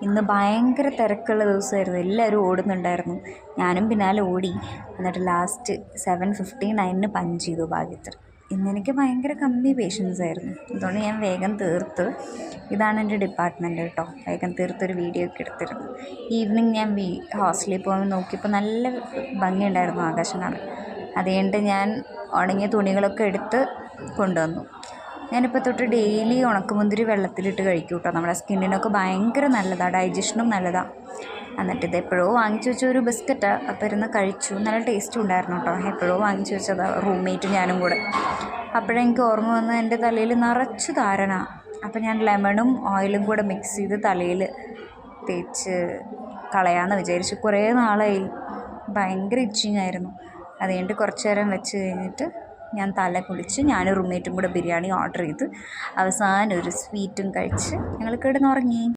ഇന്ന് ഭയങ്കര തിരക്കുള്ള ദിവസമായിരുന്നു. എല്ലാവരും ഓടുന്നുണ്ടായിരുന്നു. ഞാനും പിന്നാലെ ഓടി. എന്നിട്ട് ലാസ്റ്റ് 7:59 പഞ്ച് ചെയ്തു ഭാഗ്യത്തിൽ. ഇന്നെനിക്ക് ഭയങ്കര കമ്മി പേഷ്യൻസ് ആയിരുന്നു. അതുകൊണ്ട് ഞാൻ വേഗം തീർത്ത്. ഇതാണ് എൻ്റെ ഡിപ്പാർട്ട്മെൻറ്റ് കേട്ടോ. വേഗം തീർത്തൊരു വീഡിയോ ഒക്കെ എടുത്തിരുന്നു. ഈവനിങ് ഞാൻ ഹോസ്റ്റലിൽ പോകാൻ നോക്കിയപ്പോൾ നല്ല ഭംഗിയുണ്ടായിരുന്നു ആകാശം കാണാൻ. അതുകൊണ്ട് ഞാൻ ഉണങ്ങിയ തുണികളൊക്കെ എടുത്ത് കൊണ്ടുവന്നു. ഞാനിപ്പോൾ തൊട്ട് ഡെയിലി ഉണക്കമുന്തിരി വെള്ളത്തിലിട്ട് കഴിക്കും കേട്ടോ. നമ്മുടെ സ്കിന്നിനൊക്കെ ഭയങ്കര നല്ലതാണ്, ഡൈജഷനും നല്ലതാണ്. എന്നിട്ട് ഇത് എപ്പോഴോ വാങ്ങിച്ചു വെച്ച ഒരു ബിസ്ക്കറ്റാണ്. അപ്പോൾ ഇരുന്ന് കഴിച്ചു. നല്ല ടേസ്റ്റും ഉണ്ടായിരുന്നു കേട്ടോ. എപ്പോഴോ വാങ്ങിച്ചു വെച്ചതാണ്, റൂംമേറ്റും ഞാനും കൂടെ. അപ്പോഴെനിക്ക് ഓർമ്മ വന്ന് എൻ്റെ തലയിൽ നിറച്ച് താരന. അപ്പോൾ ഞാൻ ലെമണും ഓയിലും കൂടെ മിക്സ് ചെയ്ത് തലയിൽ തേച്ച് കളയാമെന്ന് വിചാരിച്ചു. കുറേ നാളായി, ഭയങ്കര ഇച്ചിങ് ആയിരുന്നു. അതുകൊണ്ട് കുറച്ച് നേരം വെച്ച് കഴിഞ്ഞിട്ട് ഞാൻ തല കുളിച്ച് ഞാനും റൂംമേറ്റും കൂടെ ബിരിയാണി ഓർഡർ ചെയ്ത് അവസാനം ഒരു സ്വീറ്റും കഴിച്ച് ഞങ്ങൾ കിടന്നുറങ്ങി.